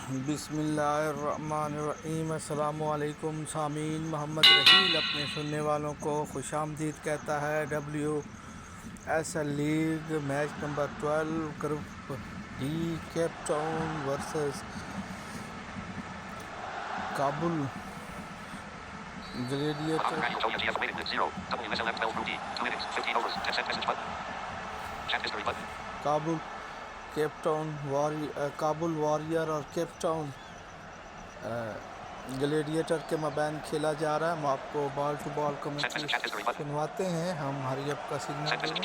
बिस्मिल्लाहिर्रहमानिर्रहीम। अस्सलामुअलैकुम सामीन। मोहम्मद रहील अपने सुनने वालों को खुशामदीद कहता है। WSL league match number 12 group D Cape Town versus Kabul gladiator. Kabul warrior और केप टाउन ग्लेडिएटर के मबैन खेला जा रहा है। हम आपको बॉल टू बॉल कमेंट्री सुनवाते हैं। हम हरी अप का सिग्नल देंगे।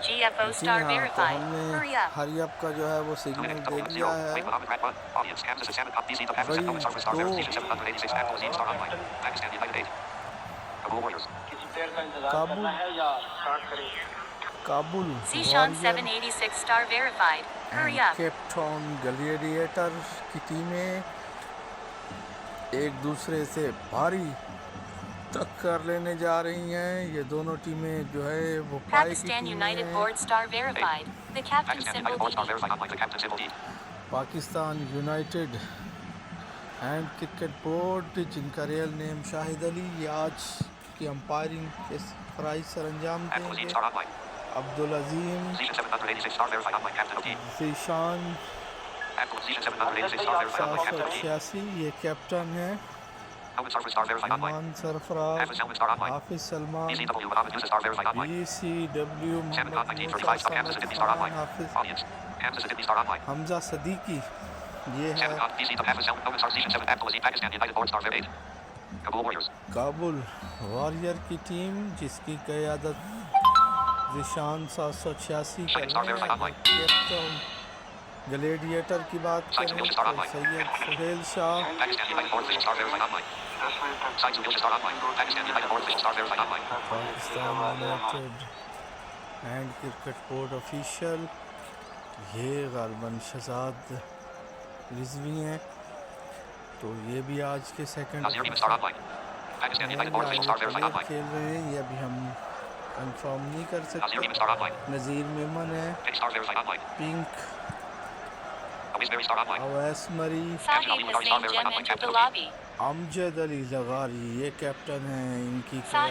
जी हाँ, तो हमने हरी अप का जो है वो सिग्नल दे दिया है। काबुल केप टाउन ग्लेडिएटर की टीमें एक दूसरे से भारी टक्कर लेने जा रही हैं। ये दोनों टीमें जो है वो Pakistan united and cricket board, जिनका रियल नेम शाहिद अली, ये आज की अंपायरिंग के फराइज सर अंजाम देंगे। अब्दुल अजीम, ज़ीशान 786 ये कैप्टन है। ईमान सरफराज, हाफिज सलमान, ECW हमजा सदीकी, ये है काबुल वॉरियर की टीम, जिसकी क़यादत ज़ीशान 786 कैप्टन ग्लेडिएटर की बात करें तो Syed Suhail Shah, Pakistan united and cricket board official, ये गालिबन शहजाद रिजवी हैं। तो ये भी आज के सेकंड खेल रहे हैं। ये अभी हम कंफर्म नहीं कर सकते। नज़ीर मेमन है, पिंक अवैस मरी, अमजद अली लगारी ये कैप्टन है। इनकी कैप्टन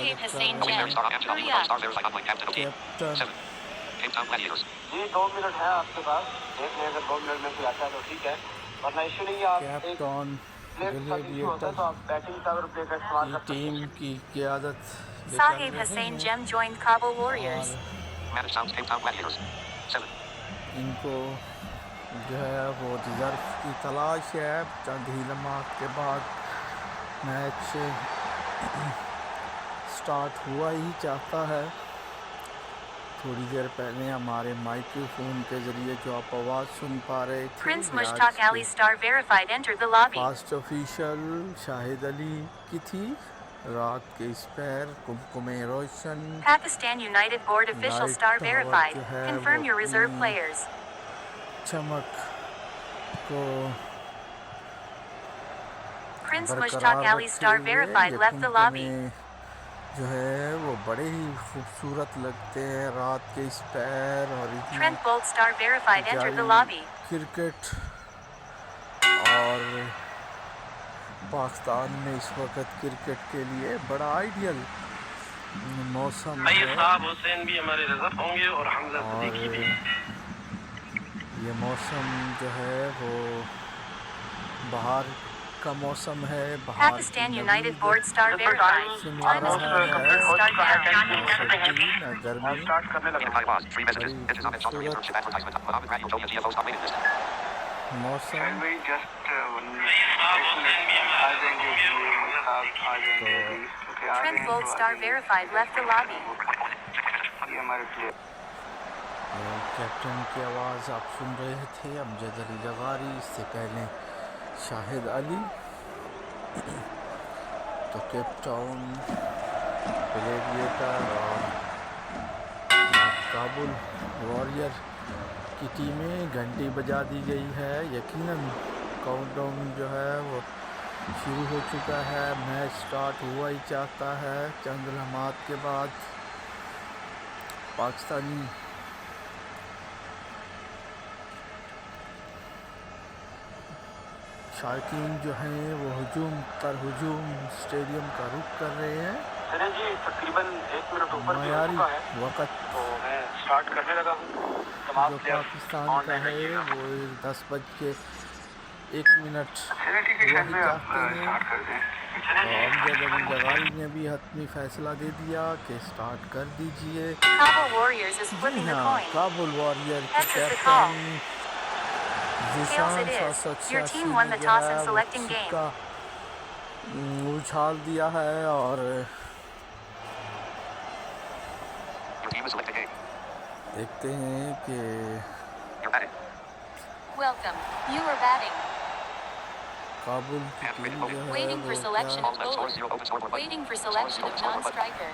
जी 2 मिनट है आपके पास, देख लें अगर 2 मिनट में कोई आता है तो ठीक है, वरना इशू नहीं है। आप कैप्टन ग्लेडिएटर की टीम की क़यादत Sahib Hussain Jem joined Kabul Warriors. इनको जो है वो रिजर्व की तलाश है। चंद ही लम्हात के बाद मैच स्टार्ट हुआ ही चाहता है। थोड़ी देर पहले हमारे माइक्रोफोन के ज़रिए जो आप आवाज़ सुन पा रहे थे, Prince Mushtaq Ali Star Verified entered the lobby. Fast official Shahid Ali की थी। रात के इस पैर कुमकुम रोशन, Pakistan United Board official Star Verified. Confirm your reserve players. चमक को Prince Mushtaq Ali Star Verified left the lobby. जो है वो बड़े ही खूबसूरत लगते हैं रात के इस पैर। और Trent Bolt Star Verified entered the lobby. Cricket और पाकिस्तान में इस वक्त क्रिकेट के लिए बड़ा आइडियल मौसम है। हुसैन भी हमारे रिजर्व होंगे और हमजा सदीकी भी। ये मौसम जो है वो बाहर का मौसम है। Pakistan United Board Star Verified. Trent Bolt Star Verified left the lobby. Captain की आवाज़ आप सुन रहे थे, अमजद अली लगारी, इससे पहले शाहिद अली। तो केप टाउन ग्लेडिएटर और काबुल वॉरियर की टीमें घंटी बजा दी गई है। यकीनन काउंटडाउन जो है वो शुरू हो चुका है। मैच स्टार्ट हुआ ही चाहता है। चंद लम्हात के बाद पाकिस्तानी शायकीन जो हैं वो हुजूम पर हुजूम स्टेडियम का रुख कर रहे हैं। चलिए जी, तकरीबन 1 मिनट ऊपर भी हो मयारी चुका है, वक़्त तो मैं स्टार्ट करने लगा हूँ। जो तमाम प्लेयर पाकिस्तान ऑन का लाइन है रहिएगा। वो 10:01 चलिए ठीक है, शायद वही में आप चाहते हैं। स्टार्ट कर दें। तो चलिए अमजद अली लगारी ने भी हतमी फैसला दे दिया कि स्टार्ट कर दीजिए। Kabul Warriors is जी flipping the हाँ, coin. काबुल वॉरियर के Heads is the call. Captain Tails it Zeeshan is. 786 Your team won ने the जो toss है and वो selecting game. सिक्का उछाल दिया है और Your team is selecting game. देखते हैं कि You're batting. Welcome. You are batting. Kabul की टीम जो है Waiting for वो selection क्या of bowler. Open scoreboard button. Waiting for selection of non-striker.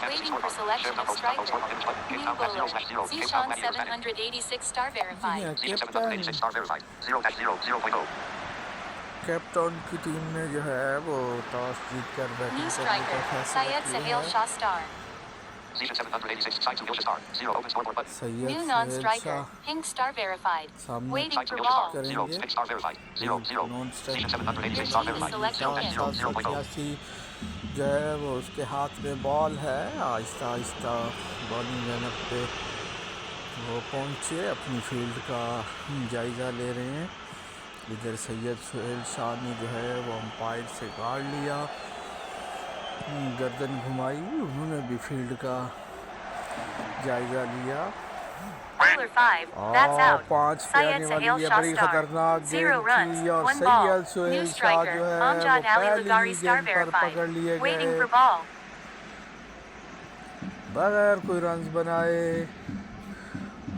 Waiting for selection of striker. New bowler. Zishan 786 star ji verified. हाँ, Zishan 786 star verified. 0-0-0.0. Captain की team ने जो है वो टॉस जीत कर बैटिंग New करने striker. का फैसला Syed किया Sahil है। Shah star. Zishan 786 side to Yosha star. 0 open scoreboard button. Syed New Sahel non-striker. Shah Pink star verified. सामने Waiting Side to for Yosha ball. star. 0 करेंगे। pink star verified. 0-0. Non Zishan strike 786 star Your team is verified. selecting 0-0-0.0. 786 जो है वो उसके हाथ में ball है। Aahista Aahista bowling lineup पे वो पहुँचे, अपनी फील्ड का जायज़ा ले रहे हैं। इधर सैयद सहेल शाह ने जो है वो अंपायर से गाड़ लिया, गर्दन घुमाई, उन्होंने भी फील्ड का जायज़ा लिया। Bowler 5. That's और out. 5 पे Syed आने वाली Sahil है, Shah बड़ी star. खतरनाक 0 गेंद runs. थी और 1 ball. Syed New Suhail Shah striker. जो है वो Amjad Ali पहली Lagari star गेंद पर verified. पकड़ लिए Waiting गए for ball. बगैर कोई रन्स बनाए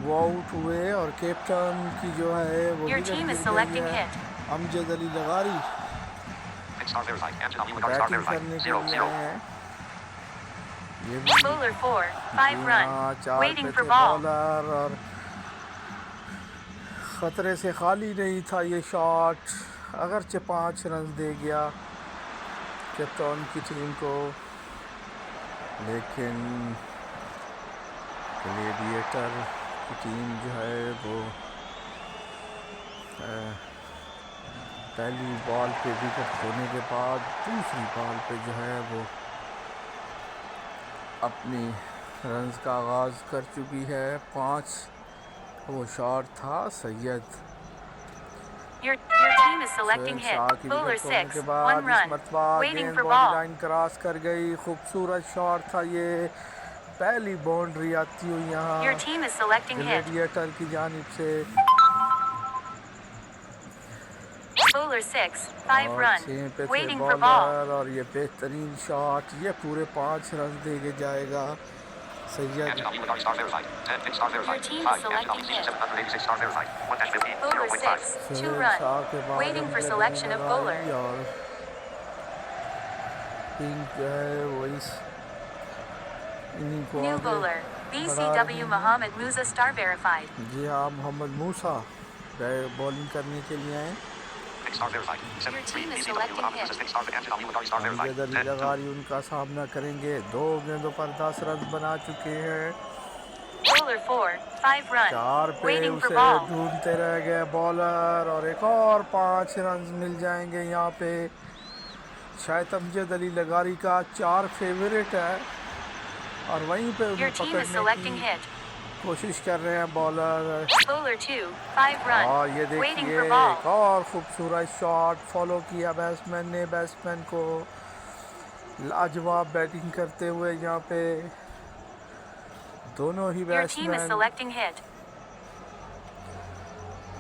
वो आउट हुए और कैप्टन की जो है वो Your विकेट team गिर is गई selecting है। hit. Amjad Ali Lagari Pink star verified. Amjad Ali Lagari star batting verified. करने के लिए 0-0. आए हैं। ये भी Bowler 4. 5 जी run. हाँ, 4 Waiting पे for थे ball. बॉलर और ख़तरे से खाली नहीं था ये शॉट, अगरचे 5 रन दे गया कैप्टन की टीम को, लेकिन ग्लेडिएटर की टीम जो है वो पहली बॉल पे विकेट खोने के बाद दूसरी बॉल पे जो है वो अपनी रन्स का आगाज़ कर चुकी है। 5 वो शॉट था Syed Your team is selecting Sahel Shah hit. की Bowler विकेट खोने 6. के 1 बाद इस run. मरतबा Waiting गेंद for body ball. Line cross कर गई, खूबसूरत शॉट था ये, पहली बाउंड्री आती हुई Your यहाँ team is selecting hit. Gladiator की जानिब से। Bowler 6. 5 और run. 6 पे थे Waiting for ball. बॉलर और ये बेहतरीन शॉट, ये पूरे 5 रन दे के जाएगा Syed. Amjad Ali Lagari star verified. 10 pink star verified. team is 5 Amjad selecting Ali hit. 786 star verified. 1-15. Bowler 0.5. 6. 2 Sahel run. Shah के बाद Waiting for Amjad selection Ali of bowler. लगारी और पिंक जो है वो इस इन्हीं को New आगे bowler. BCW Mohammed Musa star verified. जी हाँ, मोहम्मद मूसा गए बॉलिंग करने के लिए आए। Pink star verified. Your 7-3 team is BCW selecting Mohammed hit. versus Pink star Amjad Ali Lagari star verified. Amjad Ali 10-2. लगारी उनका सामना करेंगे, 2 गेंदों पर 10 रन बना चुके हैं। Bowler 4. 5 run. 4 पे Waiting for उसे ball. ढूंढते रह गए बॉलर और एक और 5 रन मिल जाएंगे यहाँ पे। शायद अमजद अली लगारी का 4 फेवरेट है और वहीं पे Your उन्हें team is पकड़ने selecting की hit. कोशिश कर रहे हैं बॉलर। Bowler 2. 5 run. और ये Waiting देखिए for ball. एक और खूबसूरत शॉट फॉलो किया बैट्समैन ने, बैट्समैन को लाजवाब बैटिंग करते हुए यहाँ पे दोनों ही Your team is batsman. selecting hit.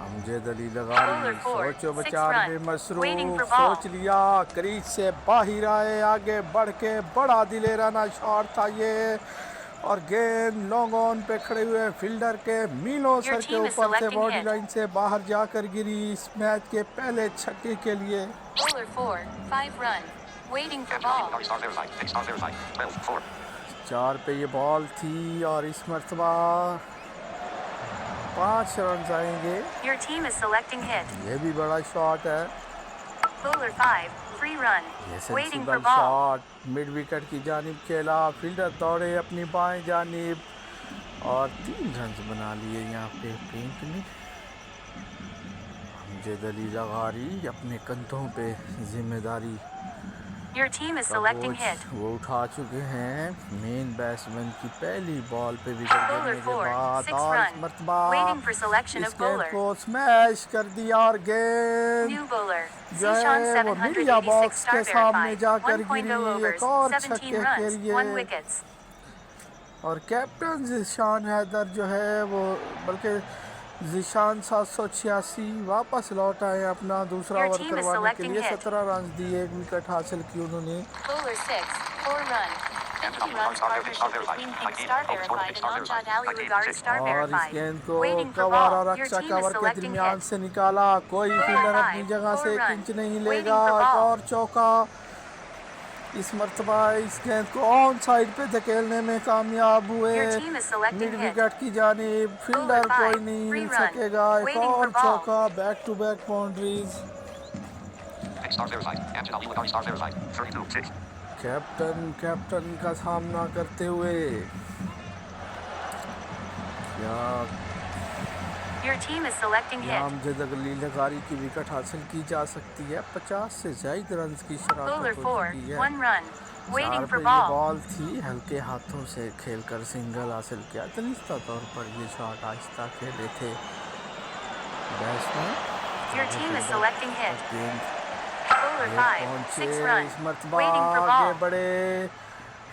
Amjad Ali Lagari Bowler 4, सोचो 6 बचार run. में Waiting for मसरूफ, ball. सोच लिया, क्रीज से बाहर आए, आगे बढ़ के बड़ा दिलेराना शॉट था ये और गेंद लॉन्ग ऑन पे खड़े हुए फील्डर के मीलों Your सर के team is ऊपर से selecting बॉडी hit. लाइन से बाहर जाकर गिरी इस मैच के पहले छक्के के लिए। Bowler 4. 5 run. Waiting for Amjad Ali ball. Lagari star verified. Pink star verified. 12-4. 4 पे ये बॉल थी और इस मरतबा 5 रन आएंगे। Your team is selecting hit. ये भी बड़ा शॉट है, Bowler 5. 3 run. ये Waiting for sensible ball. Shot mid wicket की जानिब खेला, फील्डर दौड़े अपनी बाएं जानिब और 3 रन बना लिए यहाँ पे पिंक ने। अमजद अली लगारी अपने कंधों पे जिम्मेदारी Your team is का selecting बोझ hit. वो उठा चुके हैं। मेन बैट्समैन की पहली बॉल पे विकेट Bowler गिरने के 4, बाद 6 और इस run. मरतबा Waiting for selection इस of गेंद bowler. को स्मैश कर दिया और गेंद New bowler. जो Zishan है वो मीडिया 786 बॉक्स star के सामने verified. जाकर 1.0 गिरी। overs, एक और 17 छक्के के runs, 1 लिए wickets. और कैप्टन जिशान हैदर जो है वो बल्कि जिशान 786 वापस लौट आए अपना दूसरा Your ओवर team is करवाने के selecting लिए। hit. 17 रन दिए, एक विकेट हासिल की उन्होंने। Bowler 6, 4 run. 50 runs partnership between Pink Star Verified and Amjad Ali Lagari Star और इस Verified. गेंद को Waiting for कवर ball. और Your Raksha team is cover के selecting दरमियान hit. से निकाला। कोई Bowler फील्डर 5, अपनी जगह 4 से run. इंच नहीं Waiting लेगा। for एक ball. और चौका। इस मरतबा इस गेंद को ऑन साइड पे धकेलने में कामयाब हुए। Your team is selecting mid hit. Wicket की जानिब फील्डर Bowler कोई 5, नहीं free मिल run. सकेगा। एक Waiting और for ball. चौका, back to back boundaries. Captain का सामना करते हुए क्या Your team is selecting hit. Amjad Ali लगारी की विकेट हासिल की जा सकती है। 50 से ज्यादा रन की Bowler शरारत हो 4, चुकी है। 1 run. Waiting चार for पे ये ball. बॉल थी, हल्के हाथों से खेलकर सिंगल हासिल किया। तनिस्ता तौर पर ये शॉट आहिस्ता खेले थे batsman. Your team is selecting hit. गेंद Bowler ये 5, पहुंचे 6 run. इस मरतबा Waiting for आगे ball. बढ़े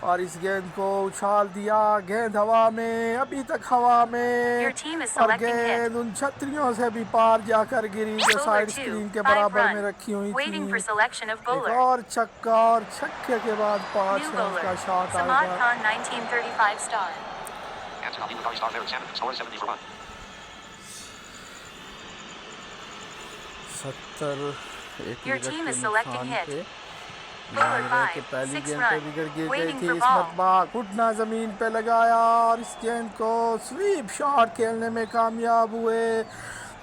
और इस गेंद को उछाल दिया। गेंद हवा में, अभी तक हवा में, Your team is और selecting hit. गेंद उन छतरियों से भी पार जाकर गिरी जो Bowler साइड 2, स्क्रीन के 5 बराबर run. में रखी हुई Waiting for थी। selection of एक bowler. और छक्का और छक्के के बाद 5 New रन का bowler. शॉट Samad आएगा। Khan 1935 star. 70 एक Your विकेट team के is selecting नुकसान hit. पे Bowler माहिरा के 5, पहली 6 गेंद पे run. विकेट गिर गई Waiting थी। for इस ball. मरतबा घुटना जमीन पे लगाया और इस गेंद को स्वीप शॉट खेलने में कामयाब हुए।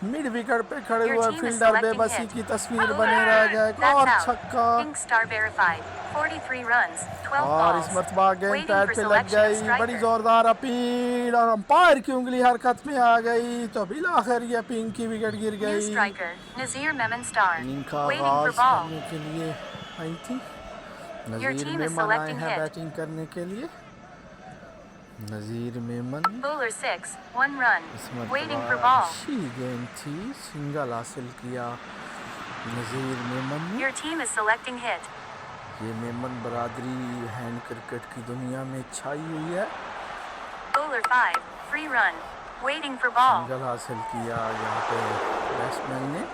मिड विकेट पे खड़े Your हुए team is फील्डर selecting बेबसी hit. की तस्वीर Bowler बने रह गए। एक और That's out. छक्का Pink star verified. 43 runs, 12 और इस balls. मरतबा गेंद Waiting पैड for पे लग selection of गई। बड़ी striker. जोरदार अपील और अंपायर की उंगली हरकत में आ गई तो बिलाखिर ये पिंक की विकेट गिर New गई। striker, Nazir Memon star. इनका Waiting for आगाज ball. करने के लिए आई थी। Your Nazir team is Memon आए selecting हैं hit. बैटिंग करने के लिए। नज़ीर मेमन Bowler 6, 1 run. इस Waiting मरतबा for ball. अच्छी गेंद थी, सिंगल हासिल किया नज़ीर मेमन ने। Your team is selecting hit. ये मेमन बरादरी हैंड क्रिकेट की दुनिया में छाई हुई है। Bowler 5, free run. Waiting for ball. Single हासिल किया यहाँ पे बैट्समैन ने,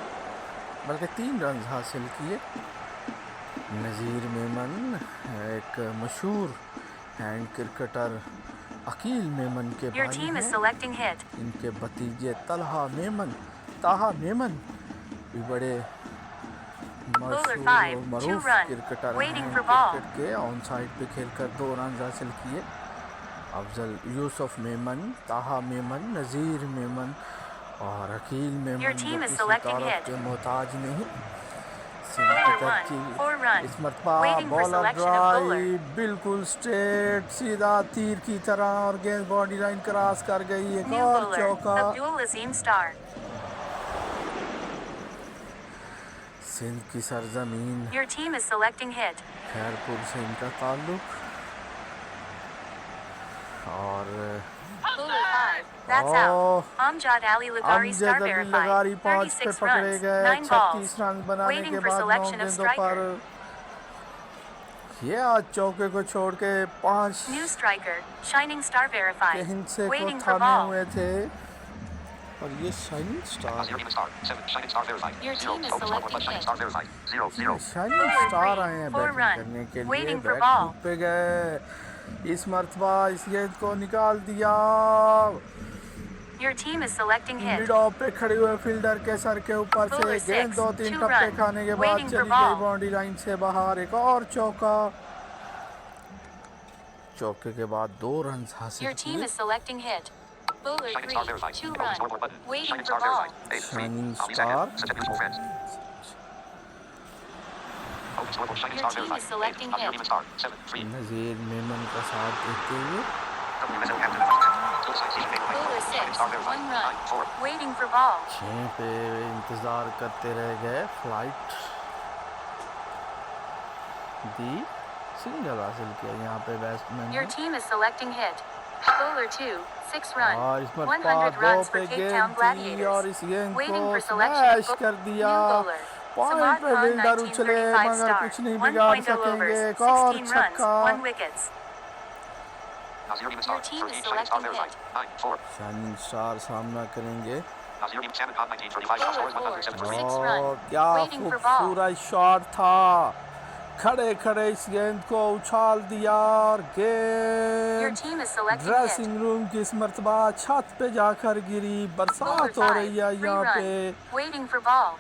बल्कि 3 रन हासिल किए। नज़ीर मेमन एक मशहूर हैंड क्रिकेटर अकील मेमन के Your भाई team is हैं। selecting hit. इनके भतीजे ताहा मेमन भी बड़े Bowler मशहूर 5, और 2 मरूफ run. क्रिकेटर Waiting हैं। for ball. क्रिकेट के ऑन साइड पे खेलकर 2 रन हासिल किए। अफजल यूसुफ मेमन, ताहा मेमन, नज़ीर मेमन और अकील मेमन Your जो team is किसी selecting तारफ hit. के मोहताज नहीं। Bowler 1, 4 run. इस मरतबा Waiting for bowler selection of bowler. Drive बिल्कुल स्ट्रेट सीधा तीर की तरह और गेंद बॉडी लाइन क्रॉस कर गई। एक New और bowler, चौका। Abdul Azim star. सिंध की सरजमीन Your team is selecting hit. Khairpur से इनका ताल्लुक और Bowler 5, that's Oh. out. Amjad Ali Lagari star Amjad Ali verified. लगारी 5 पे 36 पकड़े runs, गए। 9 balls. 36 रन बनाने Waiting के for बाद 9 selection of गेंदों पर striker. ये आज चौके को छोड़ के 5 New striker, Shining star के verified. हिंसे को Waiting for थामे ball. हुए थे और ये shining star Your team is selecting hit. Shining star आए हैं 4 बैटिंग run. करने के लिए। Waiting for bat ball. Foot पे गए। इस मरतबा इस गेंद को निकाल दिया। Your team is selecting hit. Mid of पे खड़े हुए फील्डर के सर के ऊपर से Bowler गेंद 6, 2-3 2 टप्पे run. खाने के बाद Waiting for चली ball. गई बाउंड्री लाइन से बाहर। एक और चौका। चौके के बाद 2 रन हासिल Your team किए। is selecting hit. Bowler 3, 2 run. Waiting for ball. Shining star Your team is selecting hit. नज़ीर मेमन का साथ देते हुए Bowler 6, star verified. 1 run. 9-4. Waiting for ball. 6 पे इंतज़ार करते रह गए। फ्लाइट दी सिंगल हासिल किया यहाँ पे बैट्समैन Your ने। team is selecting hit. Bowler 2, 6 run. और इस पर 100 runs for पे Cape गेंद Town थी Gladiators. और इस गेंद Waiting को for selection of स्मैश कर दिया। new bowler. पॉइंट Samad पे Khan, बिल्डर उछले 1935 मगर star. कुछ नहीं 1.0 बिगाड़ सकेंगे। overs, एक और 16 runs, छक्का। 1 wickets. Nazir Newman star. Your team is 38 star selecting verified. 9-4. Shining star सामना करेंगे। Nazir Newman Salmon Khan 1935 star. Scores 173. 6 run. और क्या Waiting for ball. खूबसूरत शॉट था। खड़े खड़े इस गेंद को उछाल दिया और Your गेंद team is selecting hit. Dressing room की इस मर्तबा छत पे जाकर गिरी। Bowler बरसात हो 5, रही है 3 यहाँ run. पे। Waiting for ball.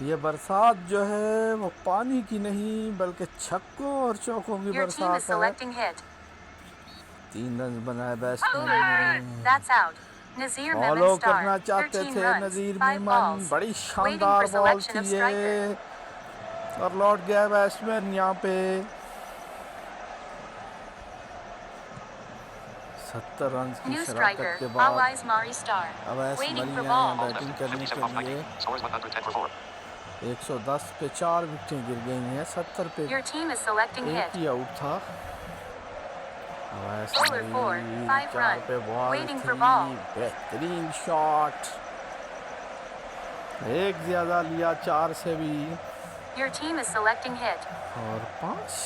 ये बरसात जो है वो पानी की नहीं बल्कि छक्कों और चौकों की Your team is बरसात है। selecting hit. 3 रन बनाए Bowler 3, बैट्समैन ने। that's out. Nazir follow Memon करना star. चाहते 13 थे runs, नज़ीर 5 मेमन। balls. बड़ी Waiting शानदार for बॉल selection थी of ये striker. और लौट गया बैट्समैन यहाँ पे। 70 रन की New शराकत striker. के बाद Awais Mari star. Awais Waiting मरी for हैं ball. बैटिंग करने 57 के off लिए। 90. Scores 110 for 4. 110 पे 4 विकेटें गिर गई हैं। 70 पे Your team is selecting एक hit. ही आउट था। अवैस Bowler 4, मरी 5 4 run. पे बॉल Waiting थी। for ball. बेहतरीन शॉट। एक ज्यादा लिया 4 से भी Your team is selecting hit. और 5।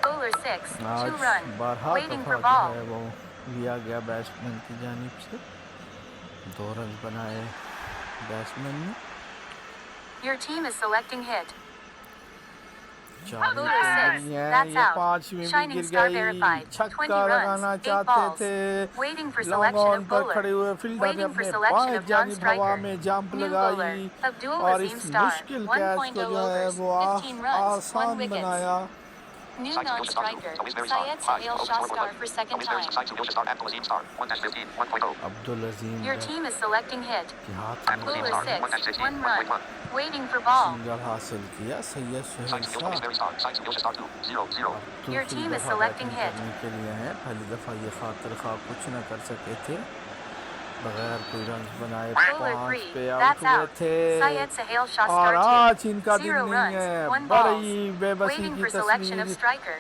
Bowler 6, 2 आज run. 12 Waiting दफा for जो ball. है वो लिया गया बैट्समैन की जानिब से। 2 रन बनाए बैट्समैन ने। Your team is selecting hit. 4 Bowler 6, विकेटें हैं। that's ये out. 5वीं भी Shining गिर star गई। verified. 20 छक्का runs, लगाना 8 चाहते balls. थे। Waiting for long selection on of पर bowler. खड़े हुए फील्डर ने Waiting for अपने selection बाएं of जानिब हवा non-striker. में जंप New लगाई bowler, Abdul और Azim इस Star. मुश्किल कैच 1.0 को जो है overs, वो 15 runs, 1 आसान wickets. बनाया। New Side to Gilchrist star. non-striker. Always very star. Syed 5. Sahel Open Shah scoreboard star button. for second Always very time. side to Gilchrist star. Abdul Azim star. 1-15. 1.0. Abdul Azeem Your team is selecting hit. के हाथ में Abdul Azim Bowler star. 6, 1-16. 1 run. 1.1. Waiting for ball. Single हासिल किया। Syed Side Suhail to Gilchrist. Shah Always very star. Side to Gilchrist star 2-0-0. Your दूसरी team is दफा selecting batting hit. करने के लिए हैं। पहली दफा ये खातिर खा कुछ न कर सके थे बगैर कोई रन बनाए। Bowler 5 3, पे आउट that's हुए out. थे Syed Sahel Shah और star आज 2. इनका दिन 0 नहीं runs, है। 1 balls. बड़ी बेबसी Waiting की for selection of तस्वीर striker.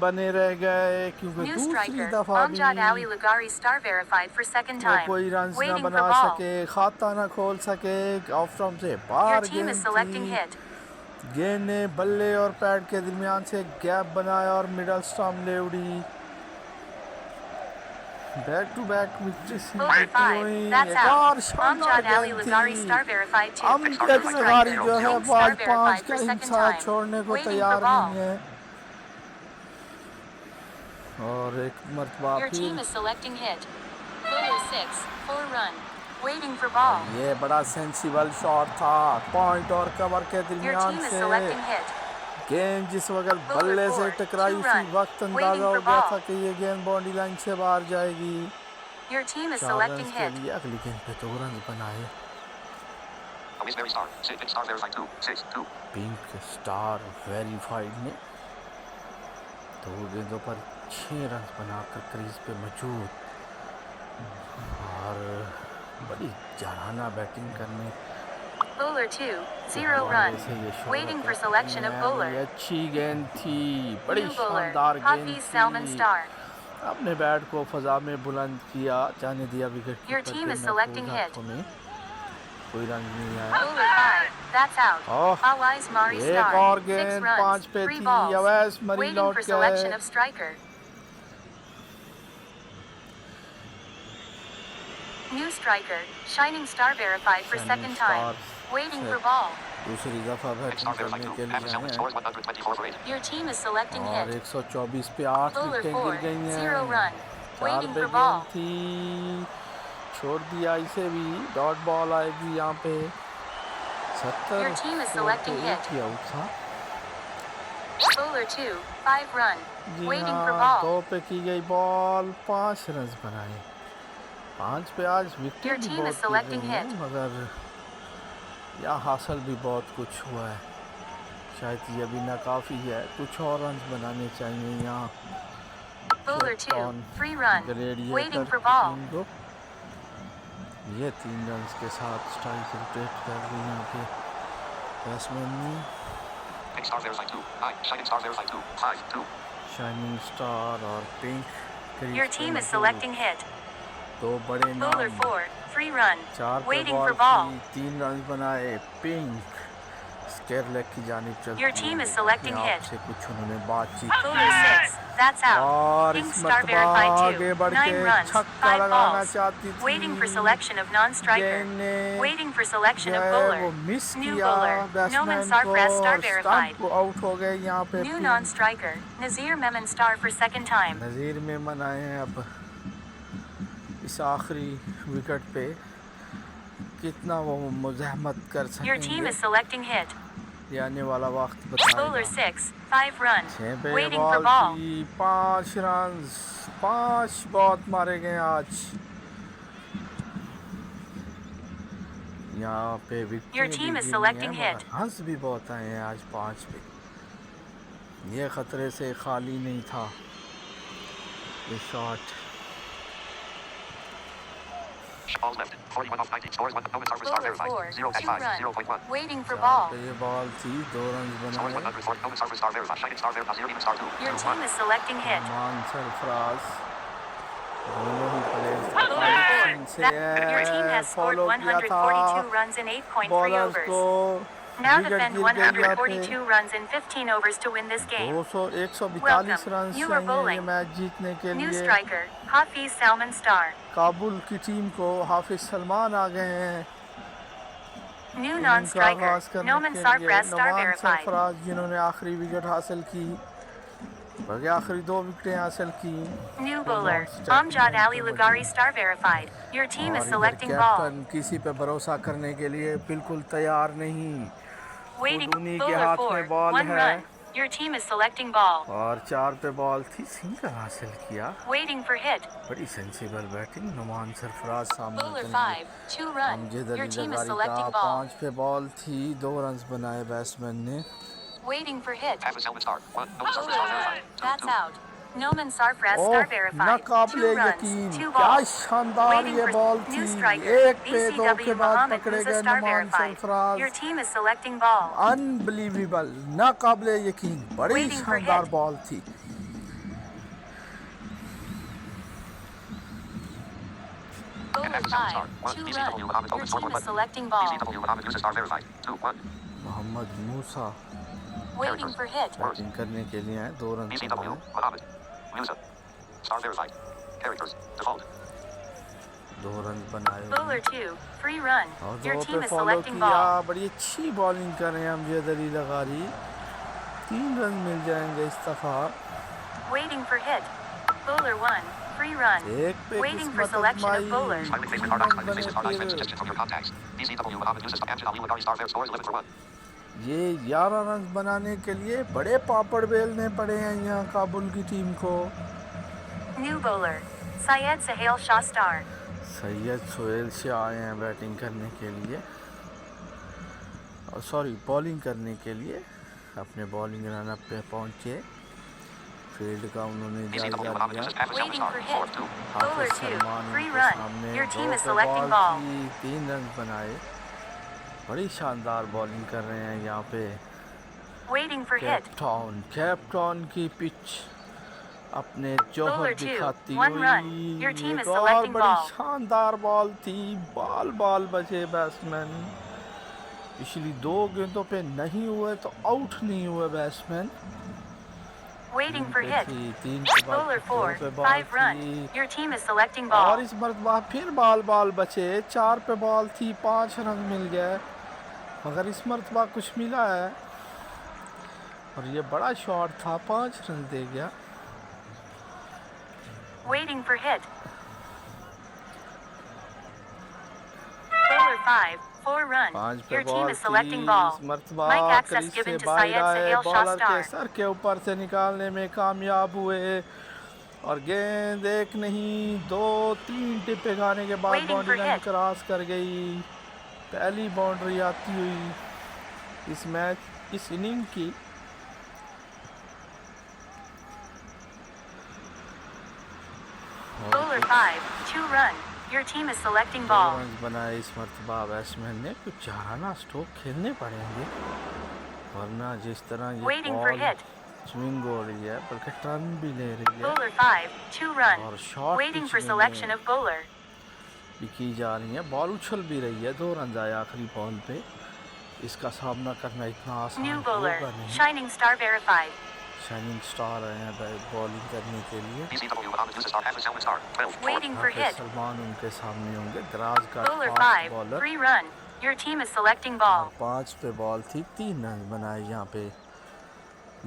बने रह गए क्योंकि New दूसरी striker. दफा Amjad Ali भी Lugari star verified for second वो time. कोई रन न Waiting for बना ball. सके, खाता न खोल सके। ऑफ स्टंप से Your बाहर team is selecting गेंद hit. थी। गेंद ने बल्ले और पैड के दरमियान से गैप बनाया और मिडल स्टंप ले उड़ी। Back to back wicket Bowler 5, that's एक और out. शानदार Amjad Ali गेंद Lugari थी। star verified 2. अमजद लगारी जो है Striker. वो आज Star 5 verified का for second इंसाफ time. छोड़ने को Waiting for तैयार ball. नहीं है और एक मरतबा Your team फिर is selecting hit. Bowler 6, 4 run. Waiting for ball. ये बड़ा सेंसिबल शॉट था। पॉइंट और कवर के Your दरमियान team is से selecting hit. गेंद जिस वक्त Bowler बल्ले से 4, टकराई 2 उसी run. वक्त Waiting अंदाजा हो for गया ball. था कि ये गेंद बाउंड्री लाइन से बाहर जाएगी। Your team is 4 selecting run के hit. लिए अगली गेंद पे 2 रन बनाए। Always very star. Pink star verified 2-6-2. Pink star verified ने 2 गेंदों पर 6 रन बनाकर क्रीज पे मौजूद और बड़ी जाराना बैटिंग करने Bowler 2, के 0 हवाले run. से ये शोहरत Waiting for रखती selection of हैं। bowler. ये अच्छी गेंद थी, बड़ी New bowler, शानदार गेंद Hafiz Salman थी। star. अपने बैट को फजा में बुलंद किया, जाने दिया wicket Your team is selecting hit. में कोई रन नहीं आया। Bowler 5, that's out. Oh, Awais Mari एक star. और 6 गेंद runs, 5 पे 3 थी। balls. अवैस मरी Waiting लौट for selection गए। of striker. New striker. Shining star verified for Shining second star time. Waiting से for ball. दूसरी दफा Pink बैटिंग star verified करने 2. के लिए Half Salmon आए scores 124 for 8. Your team is selecting और hit. 124 पे 8 Bowler विकेटें 4, गिर गई हैं। 0 run. 4 Waiting पे for ball. गेंद थी, छोड़ दिया इसे भी। डॉट बॉल आएगी यहाँ पे। 70 Your team is selecting hit. ही आउट था। Bowler 2, 5 run. जी Waiting for हाँ, ball. 2 पे की गई बॉल, 5 रन बनाए। 5 पे आज Your विकेट भी team बहुत is गिर selecting रही हैं, hit. मगर यहाँ हासिल भी बहुत कुछ हुआ है। शायद ये अभी नाकाफी है, कुछ और रन बनाने चाहिए यहाँ। Bowler 2, on 3 run. ग्रेडिएटर Waiting for ball. Team को ये 3 रन के साथ स्ट्राइक रोटेट कर रही है यहाँ पे बैट्समैन ने। Pink star verified 2. Hi. Shining star verified 2. 5. 2. Shining star और पिंक क्रीज Your पे team is मौजूद। selecting hit. दो बड़े Bowler नाम 4. Free run. 4 पे Waiting बॉल for ball. की 3 रन बनाए पिंक स्केयर लेग की जानिब चलती Your team is selecting यहाँ hit. से कुछ उन्होंने बातचीत Bowler 6. That's out. और Pink इस star मरतबा verified आगे 2. बढ़ 9 के runs. छक्का 5 लगाना balls. चाहती थी। Waiting for selection of non-striker. गेंद ने Waiting for selection जो of है bowler. वो मिस New किया bowler. बैट्समैन Noman को Sarfraz star और verified. स्टंप आउट हो गए यहाँ पे New pink. non-striker. Nazir Memon star for second time. नज़ीर में मनाए हैं अब इस आखिरी विकेट पे कितना वो मुज़ाहमत कर Your team सकेंगे is selecting hit. ये आने वाला वक्त Bowler बताएगा। 6. 5 runs. 6 पे Waiting for बॉल ball. की 5 रन 5 बहुत मारे गए आज यहाँ पे Your wicket team is selecting hit. हंस भी बहुत आए हैं आज 5 पे। ये खतरे से खाली नहीं था ये shot. Balls left. 41 off 90. Scores 1. Noman Sarfraz star Bowler verified. 4. 0 2 5. run. 0.1. Waiting for यहाँ ball. पे ये बॉल थी 2 रन Scores बनाए 104. Noman Sarfraz star verified. Shining star verified. 0 Demon star 2. Your 2 team 1. is selecting hit. मान सरफराज दोनों ही players Bowler 4. से Your team has scored follow किया था 142 runs in 8.3 बॉलर्स overs. को। Now विकेट defend गिर गई यहाँ पे 142 runs in 15 overs to win this game. 142 Welcome. Run You are चाहिए ये bowling. मैच जीतने के New लिए। striker. Hafiz Salman star. Kabul की टीम को हाफिज सलमान आ गए हैं New इनिंग का non-striker. आगाज करने Noman के लिए। Sarfraz star Noman verified. Sarfaraz जिन्होंने आखिरी विकेट हासिल की बल्कि आखिरी 2 विकेटें हासिल की। New bowler. Amjad Ali Lagari star verified. Your team is और इधर selecting ball. कैप्टन किसी पे भरोसा करने के लिए बिल्कुल तैयार नहीं। Waiting. उन्हीं के Bowler हाथ 4. में बॉल 1 है run. Your team is selecting ball. और 4 पे बॉल थी सिंगल हासिल किया। Waiting for hit. बड़ी सेंसिबल बैटिंग नुमान सरफराज सामने Bowler थे। 5. 2 run. Amjad Your Ali team is लगारी का selecting ball. 5 पे बॉल थी 2 रन बनाए बैट्समैन ने। Waiting for hit. Hafiz Salman star 1. Noman Sarfraz Bowler star 1. verified. 2 That's 2. out. Noman Sarfraz oh star verified. 2 नाकाबिले runs. यकीन 2 क्या balls. शानदार Waiting ये for बॉल new थी। striker. 1 पे 2 के BCW बाद Mohammed पकड़े Musa गए star Numan verified. Sarfaraz. Your team is selecting ball. Unbelievable नाकाबिले यकीन बड़ी Waiting for शानदार hit. बॉल थी। Bowler 5. 2 run. Your team is selecting ball. BCW Mohammed Musa star verified. 2 1. Mohammed Musa Waiting for hit. Batting करने के लिए आए 2 run BCW Mohammed Musa star verified. Characters default. 2 run बनाए Bowler 2. Free run. और Your 2 team पे is follow selecting किया। ball. बड़ी अच्छी बॉलिंग कर रहे हैं अमजद अली लगारी। 3 रन मिल जाएंगे इस दफा। Waiting for hit. Bowler 1. Free run. एक पे Waiting for किस्मत selection of आजमाई। bowler. Smiling face with hard eyes. Smiling face with hard eyes. Suggestions from your contacts. BCW Mohammed Musa star Amjad Ali Lagari star verified. Scores 11 for 1. ये 11 run बनाने के लिए बड़े पापड़ बेलने पड़े हैं यहाँ काबुल की टीम को। New bowler. Syed Sahel Shah star. Syed Sohail Shah आए हैं बैटिंग करने के लिए और सॉरी बॉलिंग करने के लिए अपने बॉलिंग रनअप पे पहुंचे। फील्ड का उन्होंने BCW जायजा Mohammed लिया। Musa Hafiz Salman Waiting star for 4 hit. 2. Bowler Hafiz 2. Salman Free के run. सामने Your 2 team is पे selecting बॉल ball. थी 3 रन बनाए। बड़ी शानदार बॉलिंग कर रहे हैं यहाँ पे Waiting for hit. कैप्टन की पिच अपने जोहर Bowler 2, दिखाती 1 run. हुई। Your team is एक और selecting बड़ी ball. शानदार बॉल थी। बॉल बचे बैट्समैन। पिछली 2 गेंदों पे नहीं हुए तो आउट नहीं हुए बैट्समैन। Waiting for hit. 3 के बाद Bowler 2 4. पे 5 बॉल run. थी Your team is selecting और ball. इस मरतबा फिर बॉल बचे। 4 पे बॉल थी 5 रन मिल गए मगर इस मरतबा कुछ मिला है और ये बड़ा शॉट था 5 रन दे गया। Waiting for hit. Bowler 5. 4 run. 5 पे Your team बॉल is थी selecting ball. इस मरतबा Mike access क्रीज given से to बाहर Syed आए Sahel Shah बॉलर के star. सर के ऊपर से निकालने में कामयाब हुए और गेंद एक नहीं 2-3 टिप्पे खाने के बाद Waiting for boundary line hit. Cross कर गई। पहली बाउंड्री आती हुई इस मैच इस इनिंग की। Bowler 5. 2 run. Your team is selecting 2 ball. Run बनाए इस मरतबा बैट्समैन ने। कुछ चाराना स्ट्रोक खेलने पड़ेंगे, वरना जिस तरह ये Waiting for ball hit. Swing हो रही है, बल्कि टर्न भी ले रही है Bowler 5, 2 run. और short Waiting pitch for selection में of bowler. भी की जा रही है। बॉल उछल भी रही है, 2 रन आए आखिरी बॉल पे। इसका सामना करना इतना आसान New होगा bowler. नहीं। Shining star verified. Shining star आए हैं बॉलिंग करने के लिए। Waiting for Hafiz hit. Salman उनके सामने होंगे। दराज का Bowler fast 5, bowler 3 run. Your team is selecting और ball. 5 पे बॉल थी, 3 रन बनाए। यहाँ पे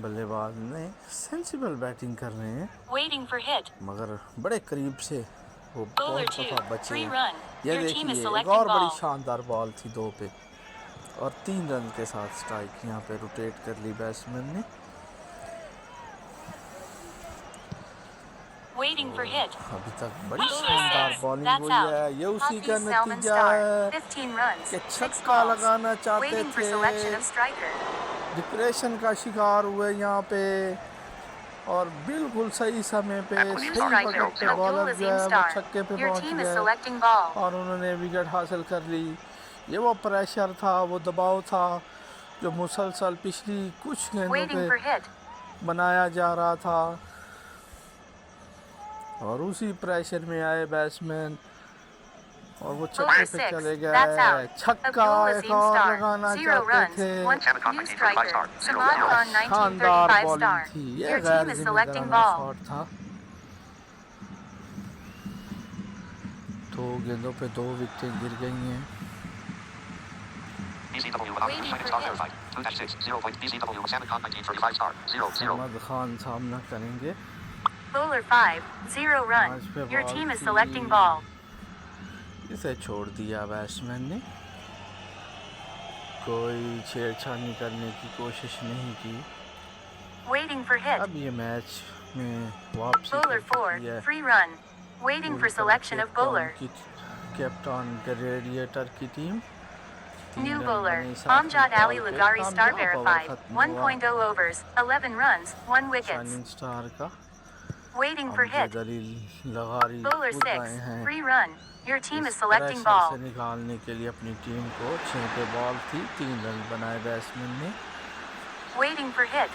बल्लेबाज ने सेंसिबल बैटिंग कर रहे हैं, Waiting for hit. मगर बड़े करीब से वो Bowler बहुत 2, दफा बचे। 3 run. ये Your team is देखिए एक selecting और बड़ी ball. शानदार बॉल थी 2 पे और 3 रन के साथ स्ट्राइक यहाँ पे रोटेट कर ली बैट्समैन ने। Waiting for hit. अभी तक बड़ी Bowler शानदार 6, बॉलिंग that's हुई out. है। ये उसी का Hafiz Salman नतीजा star. है 15 runs. कि 6 छक्का balls. लगाना चाहते Waiting for थे, selection of striker. डिप्रेशन का शिकार हुए यहाँ पे और बिल्कुल सही समय पे New सही striker. वक्त पे Abdul बॉलर जो है Azim वो star. छक्के पे Your पहुँच team is गए selecting ball. और उन्होंने विकेट हासिल कर ली। ये वो प्रेशर था, वो दबाव था जो मुसलसल पिछली कुछ गेंदों Waiting for पे hit. बनाया जा रहा था और उसी प्रेशर में आए बैट्समैन और वो छक्के Bowler पे 6, चले that's गए। out. छक्का Abdul एक Azim और star. लगाना 0 चाहते runs. थे। 1 new striker. Samad Khan शानदार 1935 बॉलिंग star. थी। ये Your गैर team is selecting जिम्मेदाराना ball. शॉट था। 2 गेंदों पे 2 विकेटें गिर गई हैं। समद खान सामना करेंगे। Bowler 5, 0 run. पांच पे Your बॉल team is थी। selecting ball. इसे छोड़ दिया बैट्समैन ने, कोई छेड़छाड़ी करने की कोशिश नहीं की। Waiting for hit. अब ये मैच में वापसी Bowler कर 4, चुकी है। 3 run. Waiting for selection of bowler. Captain के रेडिएटर की team. New bowler. Amjad Ali Lagari star verified. 1.0 overs, 11 runs, 1 wickets. Shining star का Waiting for hit. Amjad Lagari Bowler कूद 6, गए हैं 3 run. Your team is इस selecting प्रेशर ball. से निकालने के लिए अपनी टीम को। 6 पे बॉल थी, 3 रन बनाए बैट्समैन ने। Waiting for hit.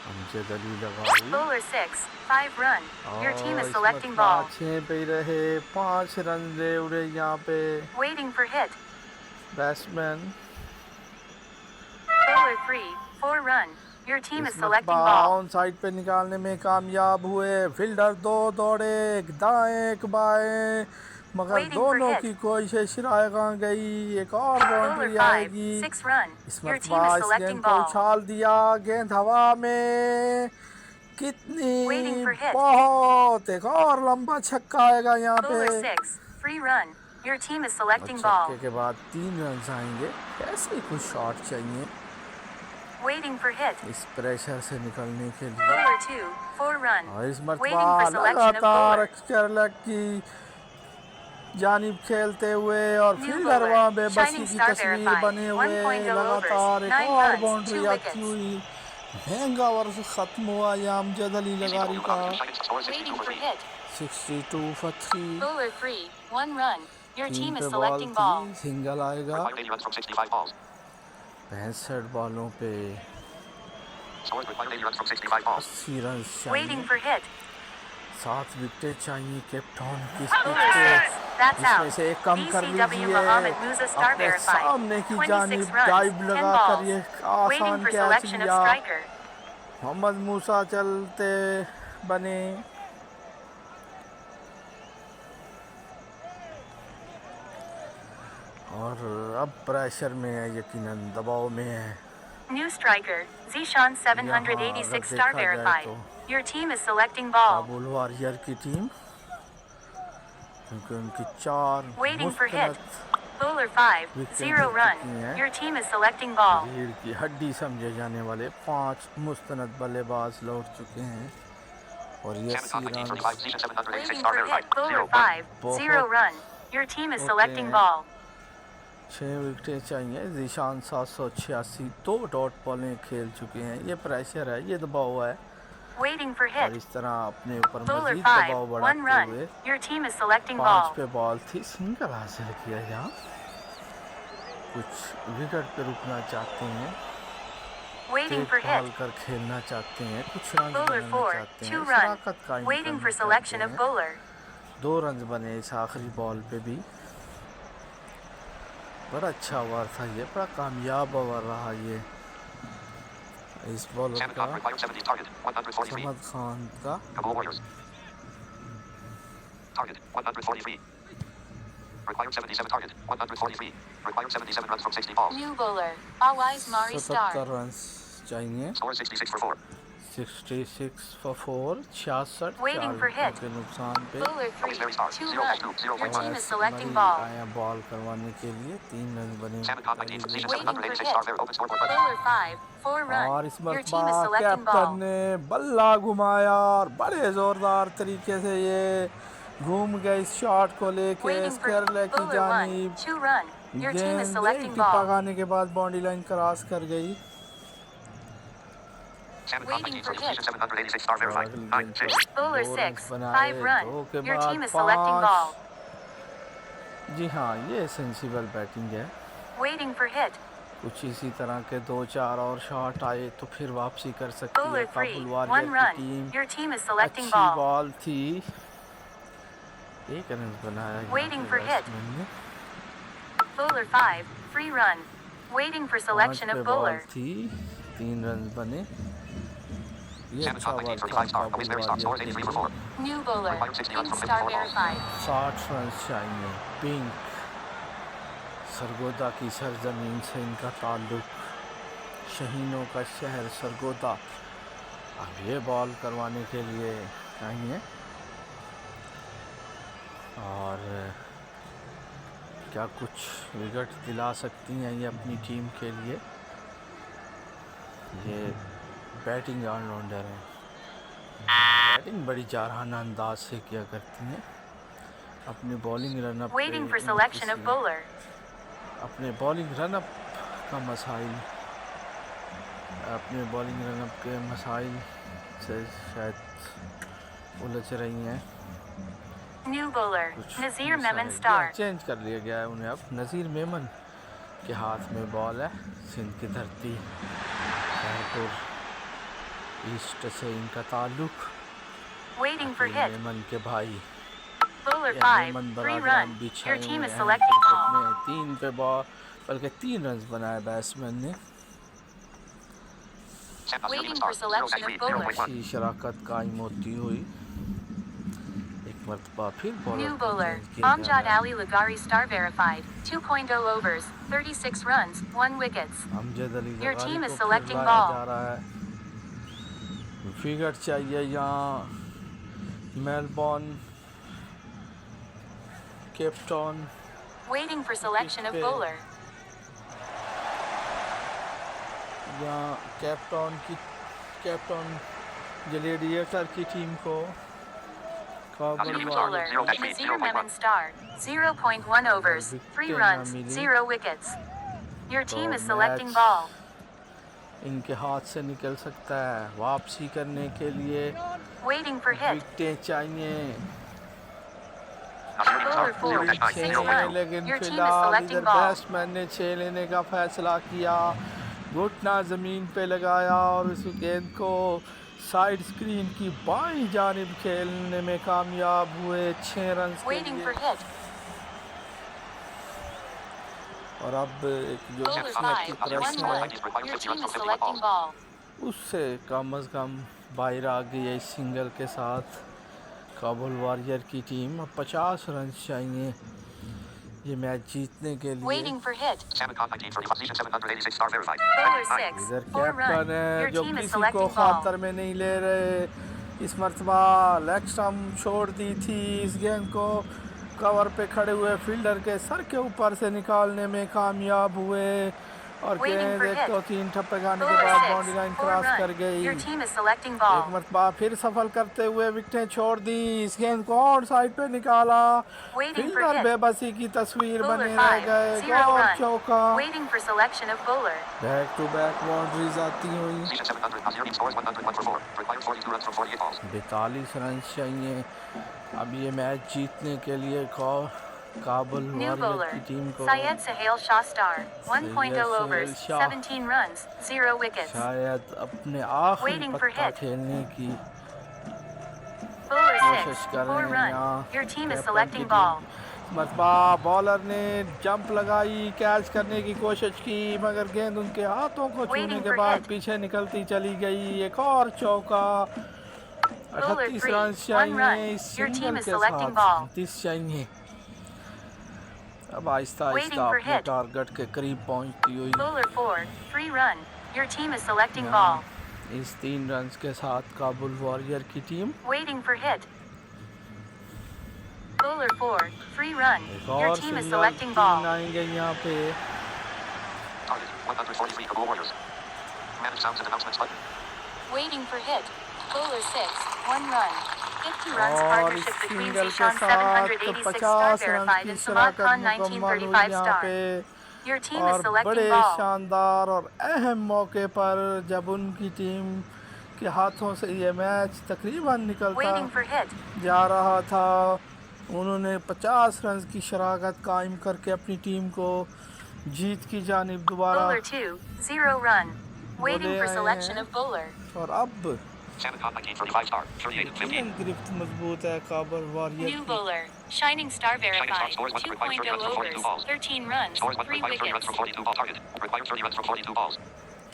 Amjad Ali Lagari Bowler 6, 5 run. Your team is और selecting इस ball. 6 पे ही रहे, 5 रन ले उड़े यहाँ पे Waiting for hit. Batsman. Bowler 3, 4 run. Your team is selecting ball. On side पे निकालने में कामयाब हुए। फील्डर 2 दौड़े, एक दाएं एक बाएं, मगर Waiting for दोनों hit. की कोशिश रायगा गई। एक और Bowler बाउंड्री 5, आएगी। 6 run. इस Your team मरतबा is इस selecting गेंद को ball. उछाल दिया, गेंद हवा में। कितनी Waiting for hit. बहुत एक और लंबा छक्का आएगा यहाँ Bowler पे 6, 3 run. Your team is और selecting छक्के ball. के बाद 3 रन आएंगे। ऐसे ही कुछ शॉट चाहिए Waiting for hit. इस प्रेशर से निकलने के लिए। Bowler 2, 4 run. और इस Waiting मरतबा for selection of लगातार bowler. केरला की जानिब खेलते हुए और New फील्डर bowler. वहाँ बेबसी Shining की star तस्वीर verified. बने हुए। 1.0 overs, लगातार एक 9 और runs, बाउंड्री 2 आती wickets. हुई। महंगा वर्ष खत्म हुआ ये अमजद अली लगारी का। Waiting for hit. 62 for 3। Bowler 3, 1 run. Your 3 team पे is बॉल selecting ball. थी, सिंगल आएगा। 65 बॉलों पे 80 रन Waiting चाहिए। for hit. 7 विकेट चाहिए कैप्टन की Bowler 6, that's इसमें out. से एक कम कर BCW लीजिए। Mohammed Musa star अपने verified. सामने की 26 जानिब runs, डाइव 10 लगा कर ये balls. Waiting आसान for कैच selection of लिया। striker. मोहम्मद मूसा चलते बने। और अब प्रेशर में है, यकीनन दबाव में है। New striker, Zishan 786 star देखा जाए verified. तो Your team is selecting ball. Kabul warrior की टीम, क्योंकि उनकी 4 Waiting for hit. मुस्तनद Bowler 5, Wicket 0 गिर run. चुकी हैं। Your team is selecting ball. रीढ़ की हड्डी समझे जाने वाले 5 मुस्तनद बल्लेबाज लौट चुके हैं और ये 80 run Waiting for hit. Bowler 5, 0 run. Your team is selecting Okay. ball. 6 विकेटें चाहिए। जीशान 786 2 डॉट बॉलें खेल चुके हैं। ये प्रेशर है, ये दबाव है Waiting for और hit. इस तरह अपने ऊपर Bowler मजीद 5, दबाव 1 बढ़ाते run. हुए Your team is selecting 5 ball. पे बॉल थी, सिंगल हासिल किया। यहाँ कुछ विकेट पे रुकना चाहते हैं, Waiting for hit. देखभाल कर खेलना चाहते हैं, कुछ रन Bowler बनाना 4, चाहते 2 हैं, run. शराकत कायम Waiting for करना selection चाहते of हैं। bowler. 2 रन बने इस आखिरी बॉल पे भी। बड़ा अच्छा ओवर था ये, बड़ा कामयाब ओवर रहा ये इस बॉलर Salmon का, Khan requires 70 target 143. Samad Khan का। Kabul Warriors. Target 143. Required 77 target 143. Required 77 runs from 60 balls. New bowler. Awais Mari 77 Star. Run चाहिए। Score 66 for 4. 66 for 4, 66 Waiting for hit. के नुकसान पे। Bowler 3, Very star. 2 0.2, run. Your 0.1. team is selecting मरी ball. आया ball करवाने के लिए, 3 run बने। Salmon Khan 19 position Waiting for 786 hit. star there. Open scoreboard button. Bowler 5, 4 run. और इस Your team is मरतबा selecting कैप्टन ball. ने बल्ला घुमाया और बड़े जोरदार तरीके से ये घूम गए इस शॉट को लेके Waiting for स्केरले की bowler 1, जानिब। 2 run. Your team is गेंद एक selecting टिप्पा ball. खाने के बाद बाउंड्री लाइन क्रॉस कर गई। Salmon Khan Waiting 19 for from position hit. 786 star verified. 9 6. Bowler 2 6, run बनाए, 5 run. 2 के Your बाद team is selecting 5। ball. जी हाँ, ये सेंसिबल बैटिंग है। Waiting for hit. कुछ इसी तरह के 2-4 और शॉट आए तो फिर वापसी कर सकती है Bowler 3, काबुल 1 वॉरियर की run. Team. Your team is selecting अच्छी ball. बॉल थी, 1 रन बनाया यहाँ Waiting पे for hit. बैट्समैन ने। Bowler 5, free run. Waiting for 5 selection पे of बॉल bowler. थी, 3 रन बने। ये Salmon अच्छा Khan ओवर 19 था 35 star. Kabul Always very star. Scores warrior के 83 for लिए। 4. New bowler. Required 60 runs Pink from star 54 balls. verified. 60 run चाहिए। पिंक सरगोदा की सरजमीन से इनका ताल्लुक, शहीनों का शहर सरगोदा। अब ये बॉल करवाने के लिए आई हैं और क्या कुछ विकेट दिला सकती हैं ये अपनी टीम के लिए। ये बैटिंग ऑलराउंडर हैं, बैटिंग बड़ी जारहाना अंदाज से किया करती हैं। अपने bowling run up Waiting for selection of bowler. अपने बॉलिंग रनअप का मसाइल, अपने बॉलिंग रनअप के मसाइल से शायद उलझ रही हैं। New bowler. कुछ Nazir मसाइल Memon Star. चेंज कर लिया गया है उन्हें। अब नज़ीर मेमन के हाथ में बॉल है। सिंध की धरती, शहरपुर ईस्ट से इनका ताल्लुक। Waiting for hit. मेमन के भाई Bowler या 5, मेमन 3 बरादरान run. बिछाए Your team हुए is हैं। selecting ball. अपने 3 पे बॉल, बल्कि 3 रन बनाए बैट्समैन ने। Salmon Waiting star. for selection of 0.3 bowler. 0.1. अच्छी शराकत कायम होती हुई एक मरतबा फिर बॉलर New को bowler. चेंज किया Amjad जा रहा है। Ali Lagari star verified. 2.0 overs, 36 runs, 1 wickets. Amjad Ali Your लगारी team को is फिर selecting लाया ball. जा रहा है। विकेट चाहिए यहाँ Melbourne, Cape Town. Waiting for selection of पे- bowler. यहाँ कैप्टन ग्लेडिएटर की टीम को Kabul New New bowler. bowler. 0.3, Nazir 0.1. Memon Star. 0.1 overs, 3 runs, 0 wickets. Your team is selecting match- ball. इनके हाथ से निकल सकता है। वापसी करने के लिए Waiting for hit. विकेटें चाहिए। Shooting star. Bowler 4, 0.9 6 छः 0.2. run. लेकिन Your team is फिलहाल selecting इधर ball. बैट्समैन ने 6 लेने का फैसला किया। घुटना ज़मीन पे लगाया और उस गेंद को साइड स्क्रीन की बाईं जानिब खेलने में कामयाब हुए 6 रन के Waiting for लिए। hit. और अब एक जो Bowler किस्मत 5, की 1 प्रश्न run. है Your team is selecting ball. उससे कम अज़ कम बाहर आ गई है इस सिंगल के साथ काबुल वॉरियर की टीम। अब 50 रन चाहिए ये मैच जीतने के लिए। Waiting for hit. Salmon Khan 19 from position 786 star verified. Bowler 9. 6, इधर 4 run. कैप्टन है Your जो team is किसी को selecting खातर ball. में नहीं ले रहे। इस मरतबा लेग स्टंप छोड़ दी थी। इस गेंद को कवर पे खड़े हुए फील्डर के सर के ऊपर से निकालने में कामयाब हुए और Waiting गेंद for एक hit. तो 3 ठप्पे खाने के Bowler बाद 6. बाउंड्री लाइन 4 क्रॉस कर run. गई। Your team is selecting एक ball. मरतबा फिर सफल करते हुए विकेटें छोड़ दी। इस गेंद को और साइड पे निकाला। Waiting for fielder hit. बेबसी की तस्वीर Bowler बने रह 5. गए। 0 और run. चौका। Waiting for selection of bowler. Back to back boundaries आती हुई। Position 700. Azir scores 101 for 4. Required 42 runs from 48 balls. 42 run चाहिए अब ये मैच जीतने के लिए। Kabul New warrior bowler. की टीम को Syed Sahel Shah star. 1.0 Syed overs. Sahel Shah. 17 runs. 0 wickets. शायद अपने आखिरी Waiting for पत्ता hit. खेलने की Bowler कोशिश 6. कर 4 रहे हैं run. यहाँ Your team is captain selecting की ball. टीम। मरतबा बॉलर ने जंप लगाई, कैच करने की कोशिश की, मगर गेंद उनके हाथों को छूने Waiting के for बाद hit. पीछे निकलती चली गई। एक और चौका। Bowler 38 3. रन 1 चाहिए run. इस Your सिंगल team is के selecting साथ। ball. 30 चाहिए। अब आहिस्ता Waiting आहिस्ता for अपने hit. टारगेट के करीब पहुंचती हुई Bowler 4. 3 run. Your team is selecting यहाँ ball. इस 3 रन के साथ काबुल वॉरियर की team Waiting for hit. Bowler 4. 3 run. एक Your और team is single selecting 3 ball. आएंगे यहाँ पे। Target 143 for Go Warriors. Manage sounds and announcements button. Waiting for hit. Bowler 6. 1 run. 50 runs और इस partnership between सिंगल के Zishan साथ 786 star 50 run verified की and Samad शराकत Khan मुकम्मल हुई 1935 यहाँ star. पे। Your team is और selecting बड़े ball. शानदार और अहम मौके पर जब उनकी टीम के हाथों से ये मैच तकरीबन निकलता Waiting for hit. जा रहा था, उन्होंने 50 रन की शराकत कायम करके अपनी टीम को जीत की जानिब दोबारा Bowler 2. 0 run. Waiting बोले for आए selection हैं। of bowler. और अब Salmon Khan 1935 star. 38 15. यकीनन गिरफ्त मजबूत है काबुल वॉरियर New की। bowler. Shining star verified. scores 1 required 30 runs 2.0 from 42 overs. balls. 13 runs. Scores 1 3 required 30 runs wickets. from 42 ball target. Required 30 runs from 42 balls.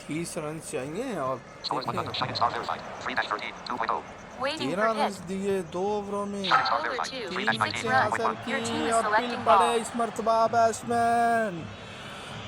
30 run चाहिए और Scores 100. देखें Shining star verified. 3-13. 2.0. Waiting 13 for run hit. दिए 2 ओवरों में। Shining star Bowler verified. 2. 3 6 विकेटें 3-19. हासिल 1. Your team की is और पिल selecting पड़े ball. इस मरतबा बैट्समैन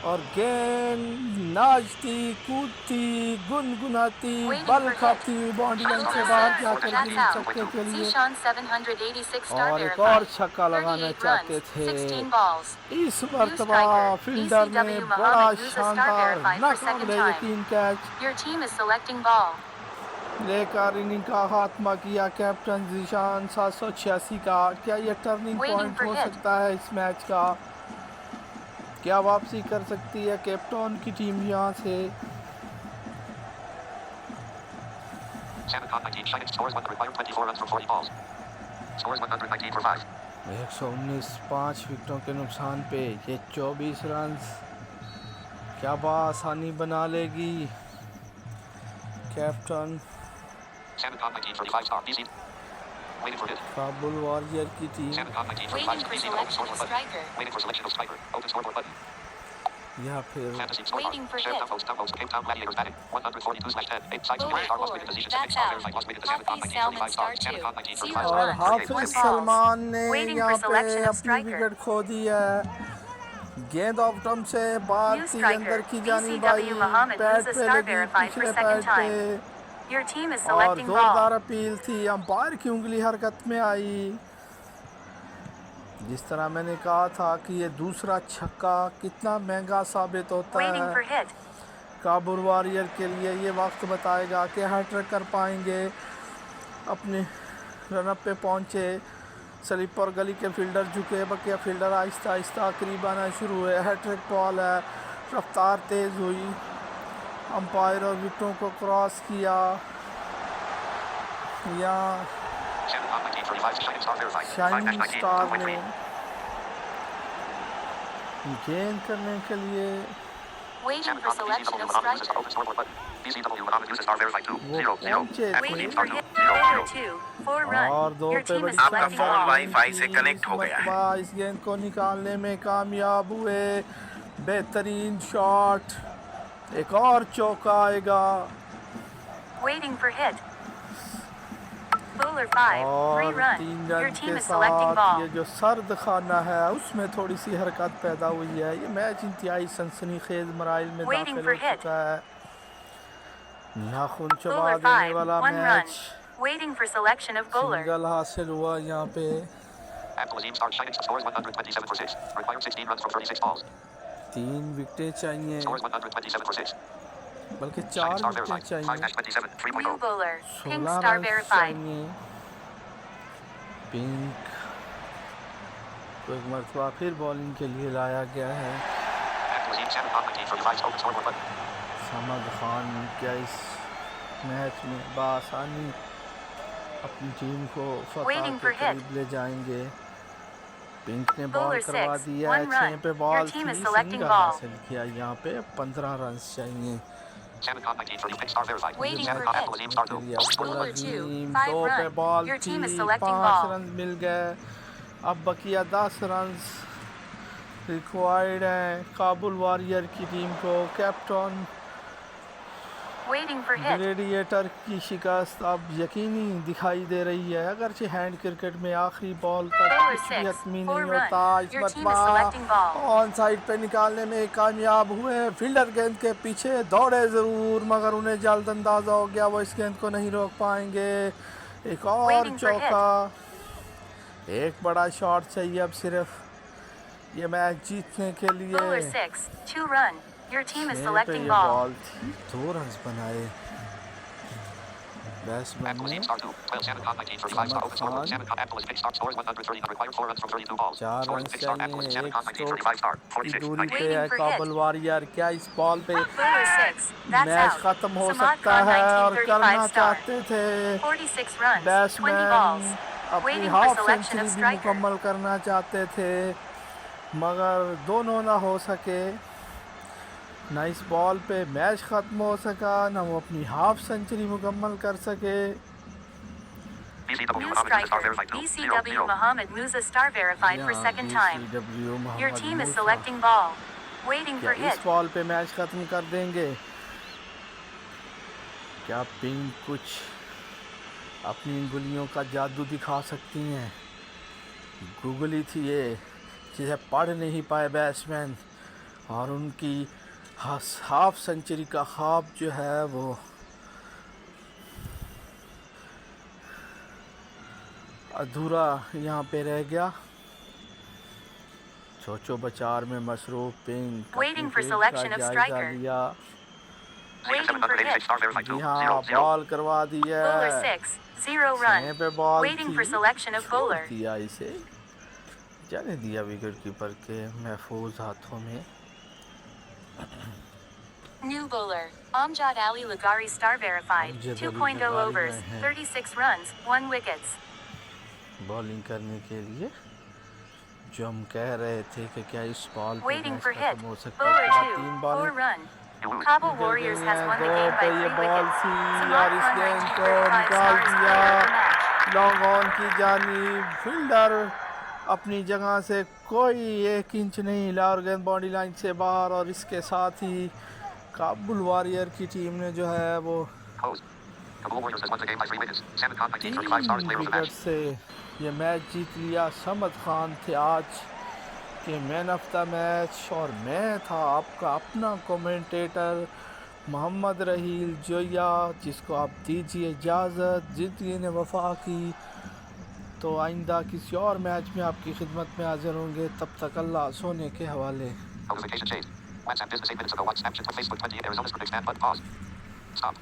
और गेंद नाचती कूदती गुनगुनाती Waiting बल for खाती हुई बाउंड्री लाइन से बाहर जाकर That's गिरी out. छक्के के लिए। Zishan 786 star और एक और verified. छक्का लगाना 38 चाहते runs. थे। 16 balls. इस मरतबा striker. फील्डर ने ECW बड़ा Mohammed Musa star शानदार verified for second नाकाबिले time. यकीन catch Your team is selecting ball. लेकर इनिंग का खात्मा किया कैप्टन जीशान 786 का। क्या ये टर्निंग Waiting पॉइंट for हो hit. सकता है इस मैच का? क्या वापसी कर सकती है कैप्टन की टीम यहाँ से? Salmon Khan 19. Shining scores 1 required 24 runs from 40 balls. Scores 119 for 5. 119 5 विकेटों के नुकसान पे ये 24 रन क्या आसानी बना लेगी captain Salmon Khan 1935 star. BC. Waiting for hit. Kabul warrior की team. Salmon Khan 1935 Waiting star. for BC. Open selection scoreboard of button. striker. Waiting for selection of striker. Open scoreboard button. या फिर Fantasy scorecard. Waiting for Share hit. downvotes. Cape Town Gladiators batting. 142/10. 8 sides. Bowler Star lost 4. wicket position. That's 6 star out. verified. Lost wicket to Salmon Khan Hafiz Salman 1935 star. star Salmon 2. Khan 1935 0 star. और runs. हाफिज 1 balls. Salman ने Waiting यहाँ for पे selection of अपनी striker. Wicket खो दी है। गेंद of term से बाहर New थी striker. अंदर की जानी ECW भाई Mohammed पैड Musa पे star लगी verified for पिछले second पैड पे time. Your team is और selecting जोरदार ball. अपील थी। अंपायर की उंगली हरकत में आई। जिस तरह मैंने कहा था कि ये दूसरा छक्का कितना महंगा साबित होता Waiting for है hit. काबुल वॉरियर के लिए। ये वक्त बताएगा कि हैट्रिक कर पाएंगे। अपने रनअप पे पहुंचे, स्लीपर गली के फील्डर झुके, बकिया फील्डर आहिस्ता आहिस्ता करीब आना शुरू हुए। हैट्रिक बॉल है, रफ्तार तेज़ हुई, अंपायर और विकेटों को क्रॉस किया। यहाँ Salmon Khan 1935 Shining star verified. Shining 5-19. Star 2.3. ने गेंद करने के लिए Waiting Salmon for Khan selection BCW of Mohammed uses striker. open scoreboard button. BCW Mohammed uses star verified 2. वो 0-0. पहुंचे At थे। Waiting star for 2. hit. Bowler 2. 4 run. और दो Your पे team बड़ी is selecting शानदार ball. वाईफाई से गेंद कनेक्ट थी। हो गया है। इस मरतबा इस गेंद को निकालने में कामयाब हुए। बेहतरीन शॉट, एक और चौका आएगा Waiting for hit. Bowler 5. 3 और run. 3 Your रन team के is selecting साथ ball. ये जो सर्द खाना है उसमें थोड़ी सी हरकत पैदा हुई है। ये मैच इंतहाई सनसनीखेज मराइल में Waiting दाखिल for हो hit. चुका है। नाखून चबा Bowler देने 5. वाला 1 run. Match. Waiting for selection of bowler. Single हासिल हुआ यहाँ पे। Abdul Azim star Shining scores 127 for 6. Required 16 runs from 36 balls. 3 विकेटें चाहिए, Scores 127 for 6. बल्कि Shining 4 star विकेटें verified. चाहिए, 5-27. 3.0. New bowler. Pink 16 star run verified. चाहिए। पिंक को एक मरतबा फिर बॉलिंग के लिए लाया गया है। After Wazim Salman Khan 19 for revised open scoreboard button. Samad Khan क्या इस मैच में बआसानी अपनी टीम को फतह Waiting के for hit. करीब ले जाएंगे। पिंक ने बॉल Bowler करवा 6, दिया है, 1 run. 6 पे Your बॉल team थी, is selecting सिंगल ball. हासिल किया। यहाँ पे 15 रन चाहिए। Salman Khan 19 for pink star verified. Waiting Salman for Khan hit. after Wazim star 2. चलिए, Open अब्दुल scoreboard. Bowler 2, रहीम 5 2 पे run. बॉल Your थी, team is selecting 5 ball. Run मिल गए। अब बकिया 10 रन रिक्वायर्ड हैं काबुल वॉरियर की टीम को। Captain Waiting for hit. Gladiator की शिकस्त अब यकीनी दिखाई दे रही है, अगरचे हैंड क्रिकेट में आखिरी बॉल तक Bowler कुछ भी 6, हतमी 4 नहीं run. होता। इस Your team is selecting मरतबा ball. ऑन साइड पे निकालने में कामयाब हुए। फील्डर गेंद के पीछे दौड़े ज़रूर, मगर उन्हें जल्द अंदाज़ा हो गया वो इस गेंद को नहीं रोक पाएंगे। एक और Waiting for hit. चौका, एक बड़ा शॉट चाहिए अब सिर्फ ये मैच जीतने के लिए। Bowler 6, 2 run. Your team is 6 पे selecting ये ball. बॉल थी, 2 रन बनाए बैट्समैन After ने। Wazim star 2. 12 Salman Khan 19 for revised open scoreboard. Salman Khan after pink star scores 130. Required 4 runs from 32 balls. 4 Scores run pink star after चाहिए, Salman एक Khan 19 for stroke revised star. की 46. दूरी 19. पे Waiting है for Kabul hit. Warrior. क्या इस ball पे Bowler 6, that's match out. खत्म हो Samad सकता Khan है? और 1935 करना star. चाहते थे 46 runs, 20 बैट्समैन, balls. अपनी Waiting for half selection century of भी striker. मुकम्मल करना चाहते थे, मगर दोनों ना हो सके। ना इस बॉल पे मैच ख़त्म हो सका, ना वो अपनी हाफ सेंचुरी मुकम्मल कर सके। BCW New Mohammed Musa star striker. verified 2. 0, BCW 0. Muhammad Musa star verified for second time. BCW Your Mohammed team is Musa. selecting ball. Waiting क्या for इस hit. बॉल पे मैच ख़त्म कर देंगे? क्या पिंक कुछ अपनी उंगलियों का जादू दिखा सकती हैं? गूगली थी ये, जिसे पढ़ नहीं पाए बैट्समैन, और उनकी हाफ सेंचुरी का ख्वाब जो है वो अधूरा यहाँ पे रह गया। चोचो बचार में मसरूफ पिंक Waiting अपनी for फील्ड selection का of जायजा striker. लिया। Waiting for 786 hit. star verified 2. जी 0, हाँ, 0. बॉल करवा दी Bowler है। 6, 0 छः run. पे बॉल Waiting थी, for selection of छोड़ bowler. दिया इसे, जाने दिया विकेट कीपर के महफूज हाथों में। New bowler. Amjad Ali Lagari star verified. Amjad Ali 2.0 Lagari overs, में है। 36 runs, 1 wickets. बॉलिंग करने के लिए जो हम कह रहे थे कि क्या इस बॉल पे Waiting मैच for hit. खत्म हो सकता Bowler है। 2, 3 4 ball run. You lose. Kabul निकल Warriors गई has हैं, won the 2 game by पे 3 ये बॉल wickets. थी Samad और इस Khan गेंद को 1935 निकाल stars दिया player of the match. Long on की जानिब। फील्डर अपनी जगह से कोई 1 इंच नहीं हिला और गेंद बाउंड्री लाइन से बाहर, और इसके साथ ही काबुल वॉरियर की टीम ने जो है वो Close. Kabul Warriors has won the game by 3 wickets. Salman Khan 19 for 3 revised stars player of the wicket match. से ये मैच जीत लिया। समद खान थे आज के मैन ऑफ द मैच, और मैं था आपका अपना कमेंटेटर मोहम्मद रहील जोया, जिसको आप दीजिए इजाज़त। ज़िंदगी ने वफा की, तो आइंदा किसी और मैच में आपकी खिदमत में हाजिर होंगे। तब तक अल्लाह सोने के हवाले। Notification changed. WhatsApp business 8 minutes ago. WhatsApp with Facebook 28 Arizona Script expand button pause. Stop.